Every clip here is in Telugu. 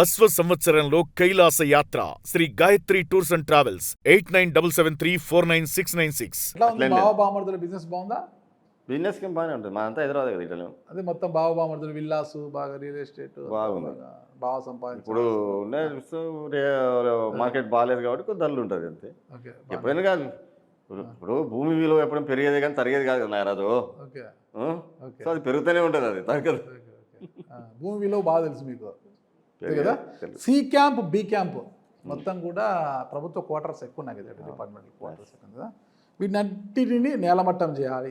అశ్వ సంవత్సరంలో కైలాస యాత్ర Sri Gayatri tours and travels 8977349696. ఎట్లా ఉంది అట్లేం బావ లేదు. బామర్దుల బిజినెస్ బాగుందా? బిజినెస్ కి బాగానే ఉంటుంది. అంతా హైదరాబాద్ కదా ఇటలీ. అదే మొత్తం బావ బామర్దులు విల్లాసు బాగా రియల్ ఎస్టేట్ బాగుంది. బాగా ఇప్పుడు మార్కెట్ బాగాలేదు కాబట్టి కొంచెం డల్ ఉంటుంది అంతే. ఓకే ఎప్పుడైనా కాదు. ఇప్పుడు భూమి విలువ ఎప్పుడైనా పెరిగేది కానీ తరిగేది కాదు కదా రాదు. ఓకే ఓకే సో అది పెరుగుతూనే ఉంటుంది, అది తగ్గదు. భూమి విలువ బాగా తెలుసు మీకు అంతే కదా. తెలుసు. సి క్యాంప్ బి క్యాంప్ మొత్తం కూడా ప్రభుత్వ క్వార్టర్స్ ఎక్కువ ఉన్నాయి కదా, డిపార్ట్మెంటల్ క్వార్టర్స్ ఎక్కువ కదా. వీటినన్నిటిని నేలమట్టం చేయాలి,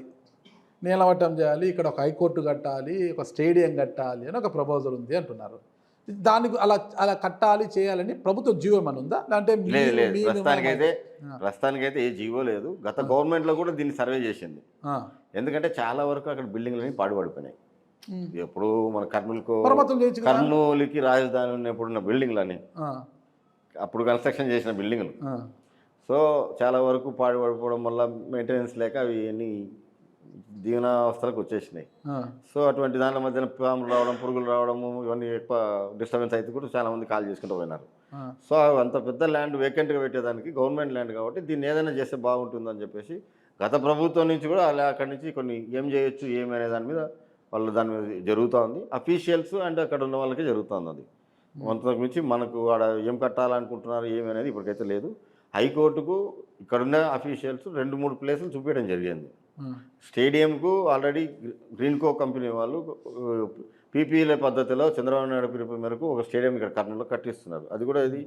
ఇక్కడ ఒక హైకోర్టు కట్టాలి, ఒక స్టేడియం కట్టాలి అని ఒక ప్రపోజల్ ఉంది అంటున్నారు. దానికి అలా అలా కట్టాలి చేయాలని ప్రభుత్వ జీవో ఏమైనా ఉందా? అంటే లేదు లేదు, ప్రస్తుతానికైతే ఏ జీవో లేదు. గత గవర్నమెంట్లో కూడా దీన్ని సర్వే చేసింది. ఎందుకంటే చాలా వరకు అక్కడ బిల్డింగ్లని పాడుపడిపోయినాయి. ఎప్పుడు మన కర్నూలుకి రాజధాని ఉన్నప్పుడున్న బిల్డింగ్లని అప్పుడు కన్స్ట్రక్షన్ చేసిన బిల్డింగ్లు. సో చాలా వరకు పాడుపడిపోవడం వల్ల మెయింటెనెన్స్ లేక అవి అన్ని దీవనావస్థలకు వచ్చేసినాయి. సో అటువంటి దాని మధ్యన పాములు రావడం, పురుగులు రావడము, ఇవన్నీ ఎక్కువ డిస్టర్బెన్స్ అయితే కూడా చాలా మంది కాల్ చేసుకుంటూ పోయినారు. సో అంత పెద్ద ల్యాండ్ వేకెంట్గా పెట్టేదానికి గవర్నమెంట్ ల్యాండ్ కాబట్టి దీన్ని ఏదైనా చేస్తే బాగుంటుందని చెప్పేసి గత ప్రభుత్వం నుంచి కూడా అలా అక్కడి నుంచి కొన్ని ఏం చేయొచ్చు ఏమి అనే దాని మీద వాళ్ళు దాని మీద జరుగుతూ ఉంది. అఫీషియల్స్ అండ్ అక్కడ ఉన్న వాళ్ళకి జరుగుతుంది అది. అంతకు మించి మనకు ఆడ ఏం కట్టాలనుకుంటున్నారు ఏమి అనేది ఇప్పటికైతే లేదు. హైకోర్టుకు ఇక్కడున్న అఫీషియల్స్ 2-3 ప్లేసులు చూపించడం జరిగింది. స్టేడియంకు ఆల్రెడీ గ్రీన్కో కంపెనీ వాళ్ళు పీపీఎల్ పద్ధతిలో చంద్రబాబు నాయుడు పిలుపు మేరకు ఒక స్టేడియం ఇక్కడ కర్నూలులో కట్టిస్తున్నారు. అది కూడా ఇది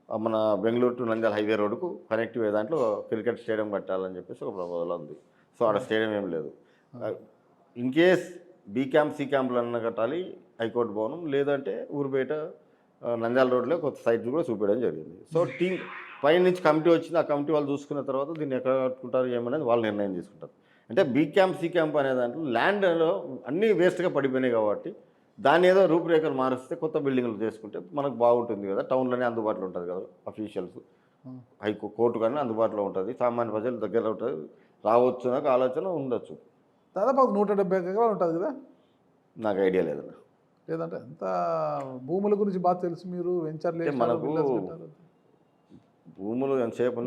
మన బెంగళూరు టు నంద్యాల హైవే రోడ్డుకు కనెక్టివ్ దాంట్లో క్రికెట్ స్టేడియం కట్టాలని చెప్పేసి ఒక ప్రపోజల్ ఉంది. సో ఆడ స్టేడియం ఏం లేదు. In case B camp C క్యాంపులు అన్న కట్టాలి హైకోర్టు భవనం, లేదంటే ఊరు బయట నంద్యాల రోడ్లో కొత్త సైట్ కూడా చూపించడం జరిగింది. సో టీం పై నుంచి కమిటీ వచ్చింది, ఆ కమిటీ వాళ్ళు చూసుకున్న తర్వాత దీన్ని ఎక్కడ కట్టుకుంటారు ఏమనేది వాళ్ళు నిర్ణయం తీసుకుంటారు. అంటే బీ క్యాంప్ సి క్యాంప్ అనే దాంట్లో ల్యాండ్లో అన్నీ వేస్ట్గా పడిపోయినాయి కాబట్టి దాన్ని ఏదో రూపురేఖలు మారిస్తే కొత్త బిల్డింగ్లు చేసుకుంటే మనకు బాగుంటుంది కదా. టౌన్లోనే అందుబాటులో ఉంటుంది కదా, అఫీషియల్స్ కోర్టు కానీ అందుబాటులో ఉంటుంది, సామాన్య ప్రజల దగ్గర ఉంటుంది, రావచ్చు నాకు ఆలోచన ఉండొచ్చు. దాదాపు 170 ఎకరాలు ఉంటుంది కదా. నాకు ఐడియా లేదు. లేదంటే ఎంత భూముల గురించి బాగా తెలుసు మీరు, వెంచర్లు మనకు భూములు ఎంతసేపు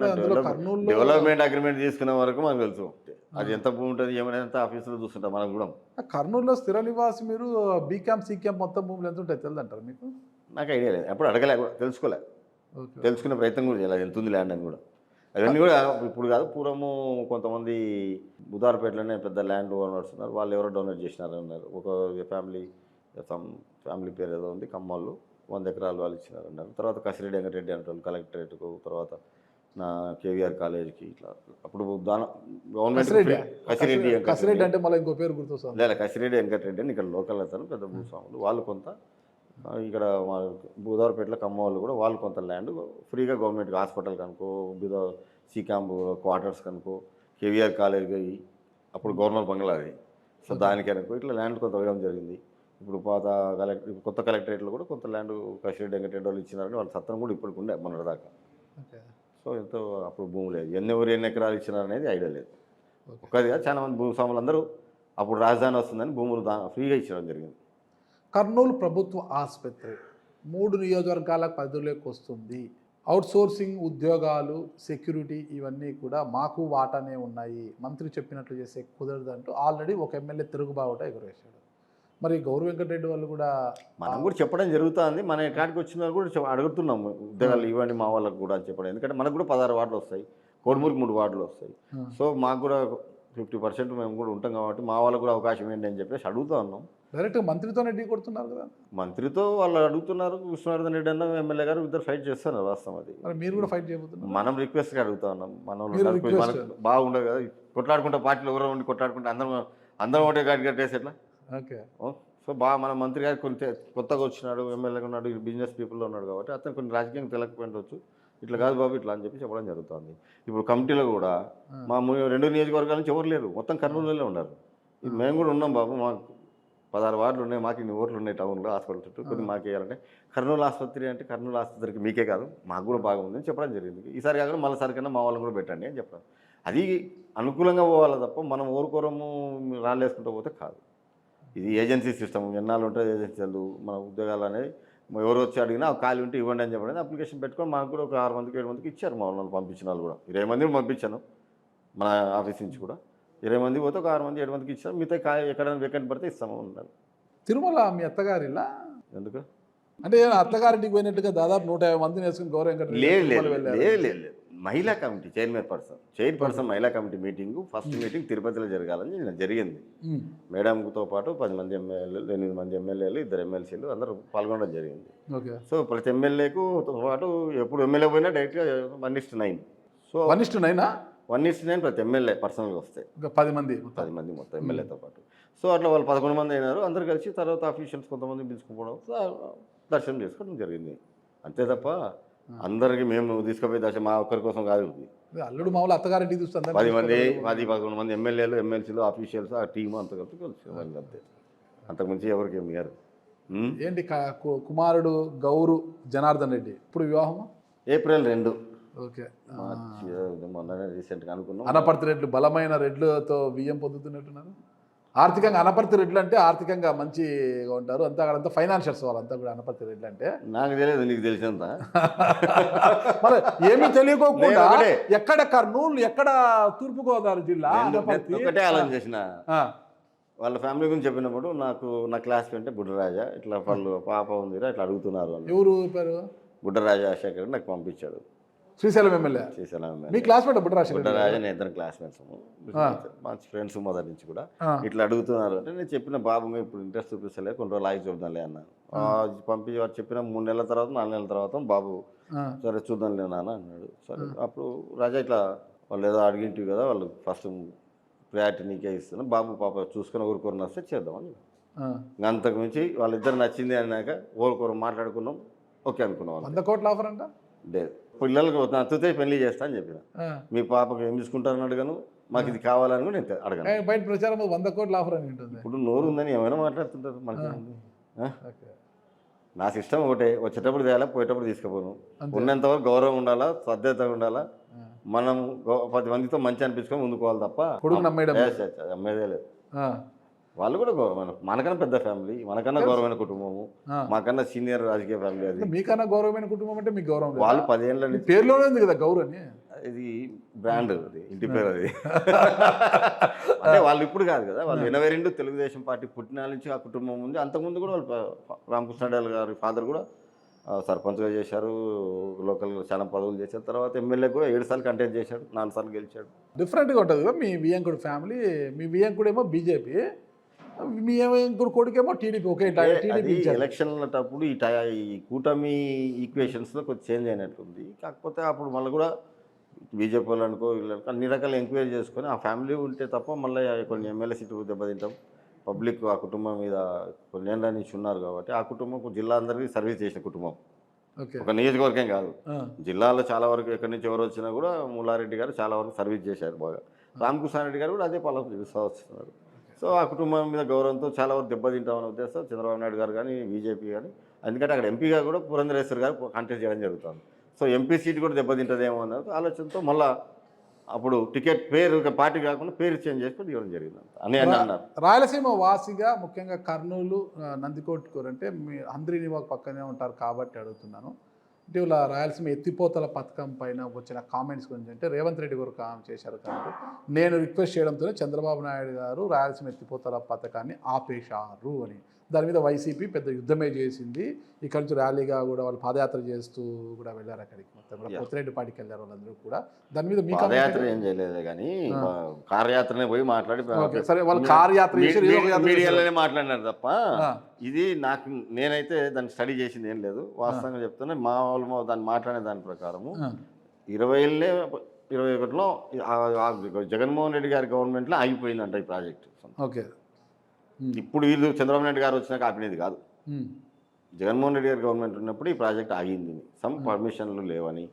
డెవలప్మెంట్ అగ్రిమెంట్ తీసుకునే వరకు మనకు తెలుసు. అది ఎంత భూమి ఉంటుంది ఏమైనా ఎంత ఆఫీసులో చూస్తుంటాం మనం కూడా. కర్నూలులో స్థిర నివాసి మీరు బీ క్యాంప్ సి క్యాంప్ మొత్తం భూములు ఎంత ఉంటాయి తెలియదంటారు మీకు? నాకు ఐడియా లేదు, ఎప్పుడు అడగలే, తెలుసుకోలే, తెలుసుకునే ప్రయత్నం కూడా చేయాలి ఎంత ఉంది ల్యాండ్ అని కూడా. అవన్నీ కూడా ఇప్పుడు కాదు, పూర్వము కొంతమంది బుధారపేటలోనే పెద్ద ల్యాండ్ ఓనర్స్ ఉన్నారు, వాళ్ళు ఎవరో డొనేట్ చేసినారు అన్నారు. ఒక ఫ్యామిలీ పేరు ఏదో ఉంది, కమ్మోళ్ళు 100 ఎకరాలు వాళ్ళు ఇచ్చినారు అన్నారు. తర్వాత కసిరెడ్డి వెంకటరెడ్డి అంటారు కలెక్టరేట్కు, తర్వాత నా కేవీఆర్ కాలేజ్కి ఇట్లా. అప్పుడు గవర్నమెంట్ కసిరెడ్డి అంటే మళ్ళీ ఇంకో పేరు గుర్తొస్తుంది. లేదా కసిరెడ్డి వెంకటరెడ్డి అని ఇక్కడ లోకల్ అతను పెద్ద భూస్వాములు, వాళ్ళు కొంత ఇక్కడ మా బుధారపేటలో కమ్మవాళ్ళు కూడా వాళ్ళు కొంత ల్యాండ్ ఫ్రీగా గవర్నమెంట్కి హాస్పిటల్ కనుకో, సి క్యాంప్ క్వార్టర్స్ కనుకో, కేవీఆర్ కాలేజ్కి అప్పుడు గవర్నర్ బంగ్లా అది. సో దానికి అనుకో ఇట్లా ల్యాండ్ కొంత ఇవ్వడం జరిగింది. ఇప్పుడు కొత్త కలెక్టరేట్లో కూడా కొంత ల్యాండ్ కసిరెడ్డి వెంకటరెడ్డి వాళ్ళు ఇచ్చినారని వాళ్ళ సత్రం కూడా ఇప్పటికి ఉండే మొన్నటిదాకా. సో ఎంతో అప్పుడు భూమి లేదు, ఎన్ని ఎకరాలు ఇచ్చినారనేది ఐడియా లేదు. ఒక్కదిగా చాలా మంది భూస్వాములు అందరూ అప్పుడు రాజధాని వస్తుందని భూములు ఫ్రీగా ఇచ్చడం జరిగింది. కర్నూలు ప్రభుత్వ ఆసుపత్రి 3 నియోజకవర్గాల పరిధిలోకి వస్తుంది. అవుట్సోర్సింగ్ ఉద్యోగాలు, సెక్యూరిటీ ఇవన్నీ కూడా మాకు వాటానే ఉన్నాయి, మంత్రి చెప్పినట్లు చేసే కుదరదంటూ ఆల్రెడీ ఒక ఎమ్మెల్యే తిరుగుబావుట ఎగురేశాడు. మరి గౌరవ వెంకటరెడ్డి వాళ్ళు కూడా మనం కూడా చెప్పడం జరుగుతుంది. మన కాడికి వచ్చిన వాళ్ళు కూడా అడుగుతున్నాము ఉద్యోగాలు ఇవ్వండి మా వాళ్ళకు కూడా అని చెప్పడం. ఎందుకంటే మనకు కూడా 16 వార్డులు వస్తాయి, కోడుమూరికి 3 వార్డులు వస్తాయి. సో మాకు కూడా 50% మేము కూడా ఉంటాం కాబట్టి మా వాళ్ళకు కూడా అవకాశం ఏంటి అని చెప్పేసి అడుగుతూ ఉన్నాం. డైరెక్ట్గా మంత్రితోనే ఢీ కొడుతున్నారు కదా. మంత్రితో వాళ్ళు అడుగుతున్నారు, విష్ణువర్ధన్ రెడ్డి అన్న ఎమ్మెల్యే గారు ఇద్దరు ఫైట్ చేస్తున్నారు. వాస్తవం అది. మీరు కూడా ఫైట్ చేయబోతున్నారు. మనం రిక్వెస్ట్గా అడుగుతా ఉన్నాం. మనకు బాగుండదు కదా కొట్లాడుకుంటే, పార్టీలు ఎవరో ఉండి కొట్లాడుకుంటే అందరం ఒకటే గాడి కట్టేసి ఎట్లా. ఓకే. సో మన మంత్రి గారు కొంచెం కొత్తగా వచ్చినాడు, ఎమ్మెల్యేగా ఉన్నాడు, బిజినెస్ పీపుల్లో ఉన్నాడు కాబట్టి అతను కొన్ని రాజకీయంగా తెలకపోయిండొచ్చు. ఇట్లా కాదు బాబు ఇట్లా అని చెప్పి చెప్పడం జరుగుతుంది. ఇప్పుడు కమిటీలో కూడా మా 2 నియోజకవర్గాల నుంచి ఎవరు లేరు, మొత్తం కర్నూలులో ఉన్నారు. మేము కూడా ఉన్నాం బాబు, మాకు 16 వార్డులు ఉన్నాయి, మాకు ఇన్ని ఓట్లు ఉన్నాయి టౌన్లో హాస్పిటల్ చుట్టూ, కొద్దిగా మాకు వేయాలంటే కర్నూలు ఆసుపత్రి అంటే కర్నూలు ఆసుపత్రికి మీకే కాదు మాకు కూడా బాగుందని చెప్పడం జరిగింది. ఈసారి కాకుండా మళ్ళీ సరికన్నా మా వాళ్ళని కూడా పెట్టండి అని చెప్పాను. అది అనుకూలంగా పోవాలి తప్ప మనం ఓరుకోరము రాళ్ళేసుకుంటూ పోతే కాదు. ఇది ఏజెన్సీ సిస్టమ్, ఎన్నాళ్ళు ఉంటుంది ఏజెన్సీలు. మన ఉద్యోగాలు అనేది ఎవరు వచ్చి అడిగినా ఖాళీ ఉంటే ఇవ్వండి అని చెప్పండి. అప్లికేషన్ పెట్టుకొని మాకు కూడా ఒక 6 మందికి 7 మందికి ఇచ్చారు. మా వాళ్ళు పంపించిన వాళ్ళు కూడా 20 మందిని పంపించాను మన ఆఫీస్ నుంచి కూడా. 20 మంది పోతే ఒక 6 మంది 7 మందికి ఇచ్చారు. మిగతా ఎక్కడైనా వేకెంట్ పడితే ఇస్తాము ఉండాలి. తిరుమల మీ అత్తగారిలా ఎందుకు అంటే అత్తగారింటికి పోయినట్టుగా దాదాపు 150 మందిని వేసుకుని గౌరవం లేదు మహిళా కమిటీ చైర్పర్సన్ మహిళా కమిటీ మీటింగ్ ఫస్ట్ మీటింగ్ తిరుపతిలో జరగాలని జరిగింది. మేడంతో పాటు 10 మంది ఎమ్మెల్యేలు 8 మంది ఎమ్మెల్యేలు 2 ఎమ్మెల్సీలు అందరూ పాల్గొనడం జరిగింది. సో ప్రతి ఎమ్మెల్యేకు పాటు ఎప్పుడు ఎమ్మెల్యే పోయినా డైరెక్ట్గా 1:9. సో 1:9 ప్రతి ఎమ్మెల్యే పర్సనల్గా వస్తాయి. 10 మంది మొత్తం ఎమ్మెల్యేతో పాటు. సో అట్లా వాళ్ళు 11 మంది అయినారు. అందరు కలిసి తర్వాత అఫీషియల్స్ కొంతమంది పిలుచుకోవడం దర్శనం చేసుకోవడం జరిగింది. అంతే తప్ప అందరికి మేము తీసుకుపోయి దర్శనం మా ఒక్కరి కోసం కాదు. అల్లుడు మామూలు అత్తగారింటికి చూస్తాం 10-11 మంది ఎమ్మెల్యేలు ఎమ్మెల్సీలు ఆఫీషియల్స్ ఆ టీము అంత కలిసి వాళ్ళు అంతే. అంతకుమించి ఎవరికి ఏమి ఇయ్యారు. ఏంటి కుమారుడు గౌరు జనార్దన్ రెడ్డి ఇప్పుడు వివాహమా? ఏప్రిల్ 2. ఓకే. మొన్ననే రీసెంట్గా అనుకున్నాం. అనపర్తి రెడ్లు బలమైన రెడ్లతో బియ్యం పొందుతున్నట్టున్నారు. ఆర్థికంగా అనపర్తి రెడ్లు అంటే ఆర్థికంగా మంచిగా ఉంటారు. అంతా ఫైనాన్షియల్స్ వాళ్ళంతా కూడా అనపర్తి రెడ్లు అంటే. నాకు తెలియదు, నీకు తెలిసినంత. మరి ఏమీ తెలియకోకుండా ఎక్కడ కర్నూలు ఎక్కడ తూర్పుగోదావరి జిల్లా ఒకటే ఆలోచన చేసిన వాళ్ళ ఫ్యామిలీ గురించి చెప్పినప్పుడు నా క్లాస్ అంటే బుడ్డరాజా ఇట్లా వాళ్ళు పాప ఉందిరా ఇట్లా అడుగుతున్నారు అని. ఎవరు పేరు? బుడ్డరాజా శేఖర్ నాకు పంపించాడు. శ్రీశైలం ఎమ్మెల్యే. మీ క్లాస్మేట్ బుడ్డరాజా నేను ఇద్దరు క్లాస్మేట్స్ మంచి ఫ్రెండ్స్ మొదటి నుంచి కూడా. ఇట్లా అడుగుతున్నారు అంటే నేను చెప్పిన బాబు ఇప్పుడు ఇంట్రెస్ట్ చూపిస్తలే కొన్ని రోజులు ఆగి చూద్దాంలే అన్నాను. పంపి వారు చెప్పిన 3 నెలల తర్వాత 4 నెలల తర్వాత బాబు సరే చూద్దాంలే నాన్న అన్నాడు. సరే అప్పుడు రాజా ఇట్లా వాళ్ళు ఏదో అడిగింటివి కదా వాళ్ళు ఫస్ట్ ప్రయారిటీ నీకే ఇస్తున్నాను బాబు పాప చూసుకొని ఊరుకోరు వస్తే చేద్దామని. అంతకు మించి వాళ్ళిద్దరు నచ్చింది అన్నాక ఊరుకోరు మాట్లాడుకున్నాం. ఓకే అనుకున్నాం. 100 కోట్ల ఆఫర్ అంట లేదు. పిల్లలకు నచ్చితే పెళ్లి చేస్తా అని చెప్పిన. మీ పాపకు ఏం చూసుకుంటారని అడగను, మాకు ఇది కావాలని కూడా నేను అడగను. బయట ప్రచారం 100 కోట్ల ఆఫర్ అని ఉంటుంది. ఇప్పుడు నోరు ఉందని ఏమైనా మాట్లాడుతుంటారు మనకి. నా సిస్టమ్ ఒకటే, వచ్చేటప్పుడు తేలా పోయేటప్పుడు తీసుకుపోను. ఉన్నంతవరకు గౌరవం ఉండాలా, శ్రద్ధత ఉండాలా, మనం 10 మందితో మంచి అనిపించుకొని ముందుకోవాలి తప్ప అమ్మేదే లేదు. వాళ్ళు కూడా గౌరవం మనకన్నా పెద్ద ఫ్యామిలీ, మనకన్నా గౌరవమైన కుటుంబము, మాకన్నా సీనియర్ రాజకీయ ఫ్యామిలీ. అది మీకన్నా గౌరవమైన కుటుంబం అంటే మీకు గౌరవం. వాళ్ళు 10 ఏళ్ళ పేరులోనే ఉంది కదా గౌరవం. ఇది బ్రాండ్, అది ఇంటి పేరు. అది అంటే వాళ్ళు ఇప్పుడు కాదు కదా, వాళ్ళు 82 తెలుగుదేశం పార్టీ పుట్టిన నుంచి ఆ కుటుంబం ఉంది. అంతకుముందు కూడా వాళ్ళు రామకృష్ణారెడ్డి గారి ఫాదర్ కూడా సర్పంచ్గా చేశారు, లోకల్ చాలా పదవులు చేశారు. తర్వాత ఎమ్మెల్యే కూడా 7 సార్లు కంటెస్ట్ చేశాడు, 4 సార్లు గెలిచాడు. డిఫరెంట్గా ఉంటుంది కదా మీ వియ్యంకుడు ఫ్యామిలీ. మీ వియ్యంకుడు ఏమో బీజేపీ, మీ ఇంకొక కొడుకేమో టీడీపీ. ఒకే ఎలక్షన్లటప్పుడు ఈ కూటమి ఈక్వేషన్స్లో కొంచెం చేంజ్ అయినట్టుంది. కాకపోతే అప్పుడు మళ్ళీ కూడా బీజేపీ వాళ్ళు అనుకో వీళ్ళనుకో అన్ని రకాల ఎంక్వైరీ చేసుకొని ఆ ఫ్యామిలీ ఉంటే తప్ప మళ్ళీ కొన్ని ఎమ్మెల్యే సీట్లు దెబ్బతింటాం. పబ్లిక్ ఆ కుటుంబం మీద కొన్ని ఏళ్ళ నుంచి ఉన్నారు కాబట్టి ఆ కుటుంబం జిల్లా అందరికీ సర్వీస్ చేసిన కుటుంబం. ఒక నియోజకవర్గం కాదు, జిల్లాలో చాలా వరకు ఎక్కడి నుంచి ఎవరు వచ్చినా కూడా మూలారెడ్డి గారు చాలా వరకు సర్వీస్ చేశారు బాగా. రామకృష్ణారెడ్డి గారు కూడా అదే పాలన వస్తున్నారు. సో ఆ కుటుంబం మీద గౌరవంతో చాలా వరకు దెబ్బతింటామని ఉద్దేశం చంద్రబాబు నాయుడు గారు కానీ బీజేపీ కానీ. ఎందుకంటే అక్కడ ఎంపీగా కూడా పురంధరేశ్వర్ గారు కంటెస్ట్ చేయడం జరుగుతుంది. సో ఎంపీ సీట్ కూడా దెబ్బతింటుందేమో అన్న ఆలోచనతో మళ్ళీ అప్పుడు టికెట్ పేరు పార్టీ కాకుండా పేరు చేంజ్ చేసుకుని ఇవ్వడం జరిగింది అని అన్నారు. రాయలసీమ వాసిగా ముఖ్యంగా కర్నూలు నందికొట్కూరు అంటే మీ హంద్రీనివాక్ పక్కనే ఉంటారు కాబట్టి అడుగుతున్నాను. ఇటీవల రాయలసీమ ఎత్తిపోతల పథకం పైన వచ్చిన కామెంట్స్ గురించి అంటే రేవంత్ రెడ్డి గారు కామెంట్ చేశారు. కాబట్టి నేను రిక్వెస్ట్ చేయడంతోనే చంద్రబాబు నాయుడు గారు రాయలసీమ ఎత్తిపోతల పథకాన్ని ఆపేశారు అని. దాని మీద వైసీపీ పెద్ద యుద్ధమే చేసింది. ఇక్కడ నుంచి ర్యాలీగా కూడా వాళ్ళు పాదయాత్ర చేస్తూ కూడా వెళ్ళారు అక్కడికి. మొత్తం కూడా పొత్తిరెడ్డి పార్టీకి వెళ్ళారు వాళ్ళందరూ కూడా. దాని మీద మీ పాదయాత్ర ఏం చేయలేదు కానీ కార్యాత్రనే పోయి మాట్లాడి సరే వాళ్ళు కార్యాత్ర మీడియాలోనే మాట్లాడినారు తప్ప ఇది నాకు నేనైతే దాన్ని స్టడీ చేసింది ఏం లేదు. వాస్తవంగా చెప్తున్నా మా వాళ్ళు దాన్ని మాట్లాడే దాని ప్రకారము 2021లో జగన్మోహన్ రెడ్డి గారి గవర్నమెంట్లో ఆగిపోయిందంట ఈ ప్రాజెక్టు. ఓకే. ఇప్పుడు వీళ్ళు చంద్రబాబు నాయుడు గారు వచ్చినాక ఆపినది కాదు. జగన్మోహన్ రెడ్డి గారి గవర్నమెంట్ ఉన్నప్పుడు ఈ ప్రాజెక్ట్ ఆగింది. సమ్ పర్మిషన్లు లేవని,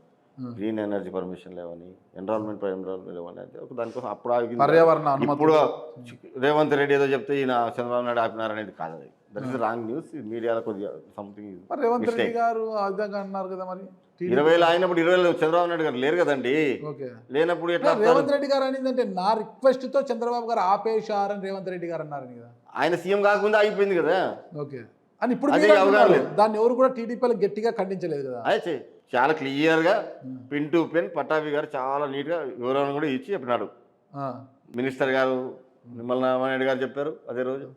గ్రీన్ ఎనర్జీ పర్మిషన్ లేవని, ఎన్విరాన్మెంట్ లేవని అంటే ఒక దానికోసం అప్పుడు ఆగింది. ఇప్పుడు రేవంత్ రెడ్డి ఏదో చెప్తే ఈయన చంద్రబాబు నాయుడు ఆపినారనేది కాదు. అది దట్ ఇస్ రాంగ్ న్యూస్. మీడియాలో కొద్దిగా సంథింగ్. రేవంత్ రెడ్డి గారు అన్నారు కదా మరి 20 అయినప్పుడు 20 చంద్రబాబు నాయుడు గారు లేరు కదండి. లేనప్పుడు ఎట్లా రేవంత్ రెడ్డి గారు అనేది నా రిక్వెస్ట్ తో చంద్రబాబు గారు ఆపేశారని రేవంత్ రెడ్డి గారు అన్నారు కదా. ఆయన సీఎం కాకుండా ఆగిపోయింది కదా. ఓకే. అని ఇప్పుడు అది మీరు అవగాహన అంటున్నారు. లేదు. దాన్ని ఎవరు కూడా టీడీపీలో గట్టిగా ఖండించలేదు కదా. అదే చాలా క్లియర్గా పిన్ టు పిన్ పట్టాభి గారు చాలా నీట్గా వివరణ కూడా ఇచ్చి చెప్పినాడు. ఆ, మినిస్టర్ గారు నిమ్మల రామారెడ్డి గారు చెప్పారు అదే రోజు.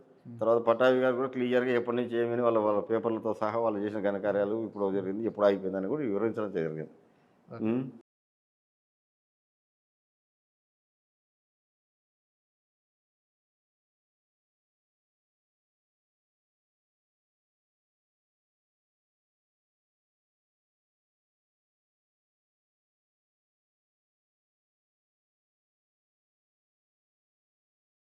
తర్వాత పట్టాభి గారు కూడా క్లియర్గా ఎప్పటి నుంచి ఏమని వాళ్ళ పేపర్లతో సహా వాళ్ళు చేసిన ఘనకార్యాలు ఇప్పుడు జరిగింది ఎప్పుడు అయిపోయిందని కూడా వివరించడం జరిగింది.